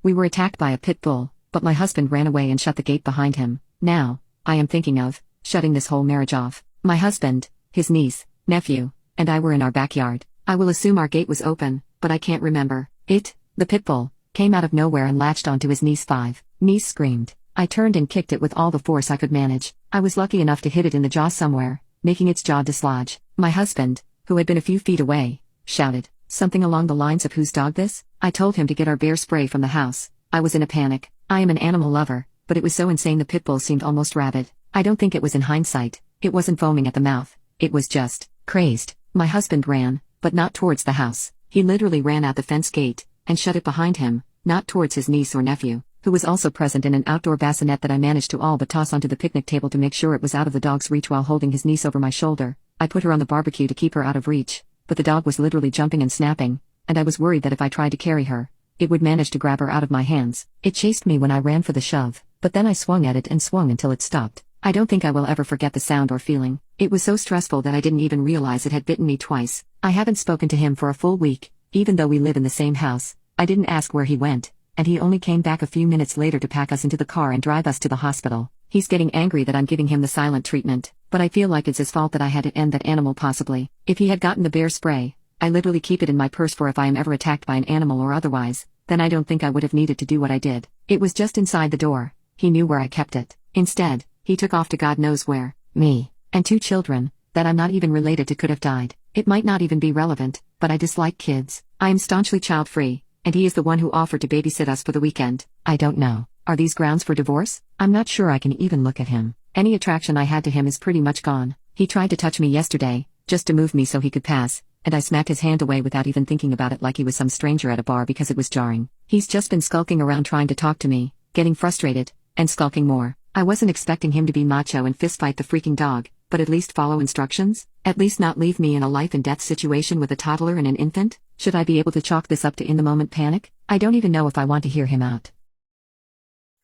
We were attacked by a pit bull, but my husband ran away and shut the gate behind him. Now, I am thinking of shutting this whole marriage off. My husband, his niece, nephew, and I were in our backyard. I will assume our gate was open, but I can't remember. The pit bull, came out of nowhere and latched onto his niece. Niece screamed. I turned and kicked it with all the force I could manage. I was lucky enough to hit it in the jaw somewhere, making its jaw dislodge. My husband, who had been a few feet away, shouted something along the lines of "Whose dog this?" I told him to get our bear spray from the house. I was in a panic. I am an animal lover, but it was so insane the pit bull seemed almost rabid. I don't think it was in hindsight. It wasn't foaming at the mouth. It was just crazed. My husband ran, but not towards the house. He literally ran out the fence gate and shut it behind him, not towards his niece or nephew, who was also present in an outdoor bassinet that I managed to all but toss onto the picnic table to make sure it was out of the dog's reach while holding his niece over my shoulder. I put her on the barbecue to keep her out of reach, but the dog was literally jumping and snapping, and I was worried that if I tried to carry her, it would manage to grab her out of my hands. It chased me when I ran for the shove, but then I swung at it and swung until it stopped. I don't think I will ever forget the sound or feeling. It was so stressful that I didn't even realize it had bitten me twice. I haven't spoken to him for a full week, even though we live in the same house. I didn't ask where he went, and he only came back a few minutes later to pack us into the car and drive us to the hospital. He's getting angry that I'm giving him the silent treatment, but I feel like it's his fault that I had to end that animal possibly. If he had gotten the bear spray, I literally keep it in my purse for if I am ever attacked by an animal or otherwise, then I don't think I would have needed to do what I did. It was just inside the door. He knew where I kept it. Instead, he took off to God knows where. Me, and 2 children, that I'm not even related to could have died. It might not even be relevant, but I dislike kids. I am staunchly child-free, and he is the one who offered to babysit us for the weekend. I don't know. Are these grounds for divorce? I'm not sure I can even look at him. Any attraction I had to him is pretty much gone. He tried to touch me yesterday, just to move me so he could pass, and I smacked his hand away without even thinking about it like he was some stranger at a bar because it was jarring. He's just been skulking around trying to talk to me, getting frustrated, and skulking more. I wasn't expecting him to be macho and fistfight the freaking dog, but at least follow instructions? At least not leave me in a life and death situation with a toddler and an infant? Should I be able to chalk this up to in-the-moment panic? I don't even know if I want to hear him out.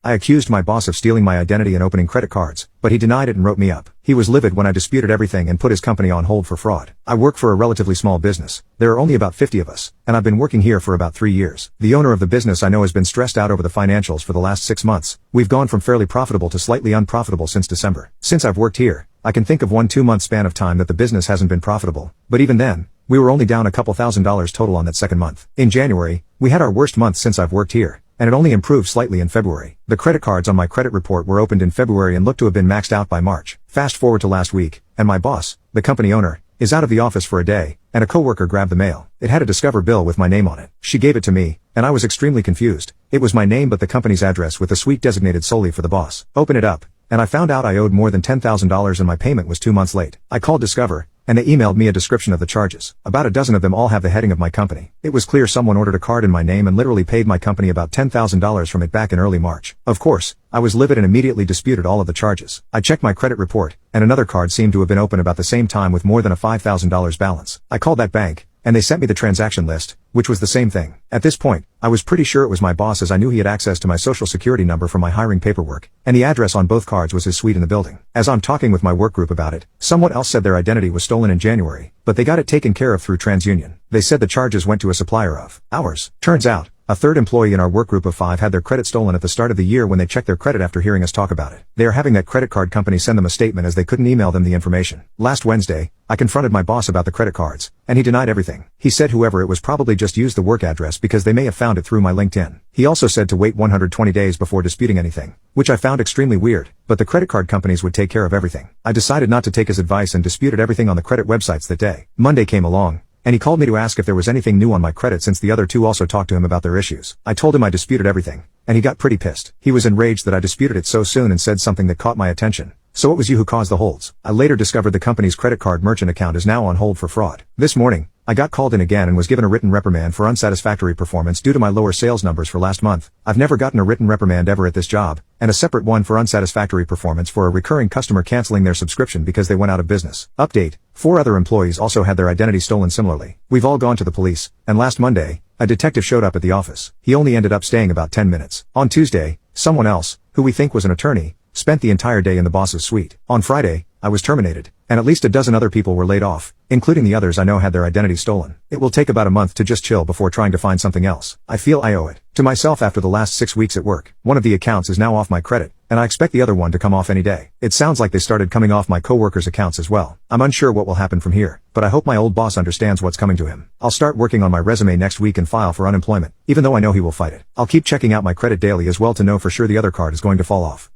I accused my boss of stealing my identity and opening credit cards, but he denied it and wrote me up. He was livid when I disputed everything and put his company on hold for fraud. I work for a relatively small business. There are only about 50 of us, and I've been working here for about 3 years. The owner of the business I know has been stressed out over the financials for the last 6 months. We've gone from fairly profitable to slightly unprofitable since December. Since I've worked here, I can think of 1-2 month span of time that the business hasn't been profitable, but even then, we were only down a couple $1,000s total on that second month. In January, we had our worst month since I've worked here, and it only improved slightly in February. The credit cards on my credit report were opened in February and looked to have been maxed out by March. Fast forward to last week, and my boss, the company owner, is out of the office for a day, and a coworker grabbed the mail. It had a Discover bill with my name on it. She gave it to me, and I was extremely confused. It was my name but the company's address with a suite designated solely for the boss. Open it up, and I found out I owed more than $10,000 and my payment was 2 months late. I called Discover, and they emailed me a description of the charges. About a dozen of them all have the heading of my company. It was clear someone ordered a card in my name and literally paid my company about $10,000 from it back in early March. Of course, I was livid and immediately disputed all of the charges. I checked my credit report, and another card seemed to have been open about the same time with more than a $5,000 balance. I called that bank, and they sent me the transaction list, which was the same thing. At this point, I was pretty sure it was my boss as I knew he had access to my social security number from my hiring paperwork, and the address on both cards was his suite in the building. As I'm talking with my work group about it, someone else said their identity was stolen in January, but they got it taken care of through TransUnion. They said the charges went to a supplier of ours. Turns out, a third employee in our work group of 5 had their credit stolen at the start of the year when they checked their credit after hearing us talk about it. They are having that credit card company send them a statement as they couldn't email them the information. Last Wednesday, I confronted my boss about the credit cards, and he denied everything. He said whoever it was probably just used the work address because they may have found it through my LinkedIn. He also said to wait 120 days before disputing anything, which I found extremely weird, but the credit card companies would take care of everything. I decided not to take his advice and disputed everything on the credit websites that day. Monday came along, and he called me to ask if there was anything new on my credit since the other 2 also talked to him about their issues. I told him I disputed everything, and he got pretty pissed. He was enraged that I disputed it so soon and said something that caught my attention. So it was you who caused the holds. I later discovered the company's credit card merchant account is now on hold for fraud. This morning, I got called in again and was given a written reprimand for unsatisfactory performance due to my lower sales numbers for last month. I've never gotten a written reprimand ever at this job, and a separate one for unsatisfactory performance for a recurring customer canceling their subscription because they went out of business. Update: 4 other employees also had their identity stolen similarly. We've all gone to the police, and last Monday, a detective showed up at the office. He only ended up staying about 10 minutes. On Tuesday, someone else, who we think was an attorney, spent the entire day in the boss's suite. On Friday, I was terminated, and at least a dozen other people were laid off, including the others I know had their identity stolen. It will take about a month to just chill before trying to find something else. I feel I owe it to myself after the last 6 weeks at work. One of the accounts is now off my credit, and I expect the other one to come off any day. It sounds like they started coming off my coworkers' accounts as well. I'm unsure what will happen from here, but I hope my old boss understands what's coming to him. I'll start working on my resume next week and file for unemployment, even though I know he will fight it. I'll keep checking out my credit daily as well to know for sure the other card is going to fall off.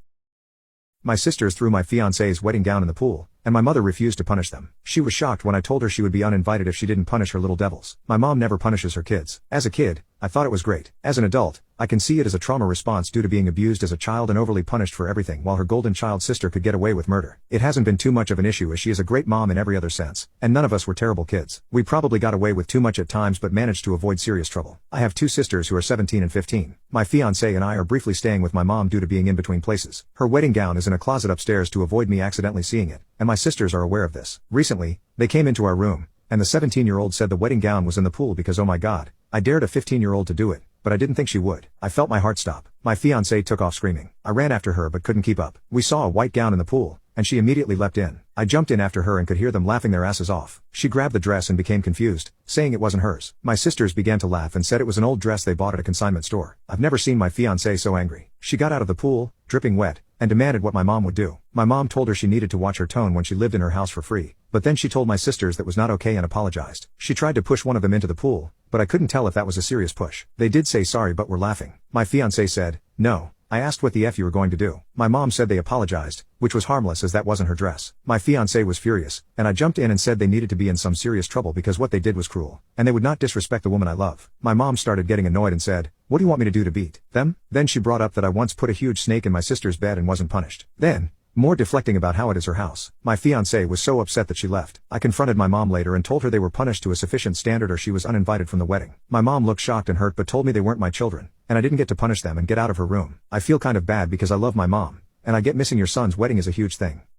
My sisters threw my fiancé's wedding gown in the pool, and my mother refused to punish them. She was shocked when I told her she would be uninvited if she didn't punish her little devils. My mom never punishes her kids. As a kid, I thought it was great. As an adult, I can see it as a trauma response due to being abused as a child and overly punished for everything while her golden child sister could get away with murder. It hasn't been too much of an issue as she is a great mom in every other sense, and none of us were terrible kids. We probably got away with too much at times but managed to avoid serious trouble. I have 2 sisters who are 17 and 15. My fiancé and I are briefly staying with my mom due to being in between places. Her wedding gown is in a closet upstairs to avoid me accidentally seeing it, and my sisters are aware of this. Recently, they came into our room, and the 17-year-old said the wedding gown was in the pool because oh my god, I dared a 15-year-old to do it, but I didn't think she would. I felt my heart stop. My fiancé took off screaming. I ran after her but couldn't keep up. We saw a white gown in the pool, and she immediately leapt in. I jumped in after her and could hear them laughing their asses off. She grabbed the dress and became confused, saying it wasn't hers. My sisters began to laugh and said it was an old dress they bought at a consignment store. I've never seen my fiancé so angry. She got out of the pool, dripping wet, and demanded what my mom would do. My mom told her she needed to watch her tone when she lived in her house for free, but then she told my sisters that was not okay and apologized. She tried to push one of them into the pool, but I couldn't tell if that was a serious push. They did say sorry but were laughing. My fiancé said, "No." I asked what the F you were going to do. My mom said they apologized, which was harmless as that wasn't her dress. My fiancé was furious, and I jumped in and said they needed to be in some serious trouble because what they did was cruel, and they would not disrespect the woman I love. My mom started getting annoyed and said, "What do you want me to do to beat them?" Then she brought up that I once put a huge snake in my sister's bed and wasn't punished. Then, more deflecting about how it is her house. My fiancé was so upset that she left. I confronted my mom later and told her they were punished to a sufficient standard or she was uninvited from the wedding. My mom looked shocked and hurt but told me they weren't my children, and I didn't get to punish them and get out of her room. I feel kind of bad because I love my mom, and I get missing your son's wedding is a huge thing.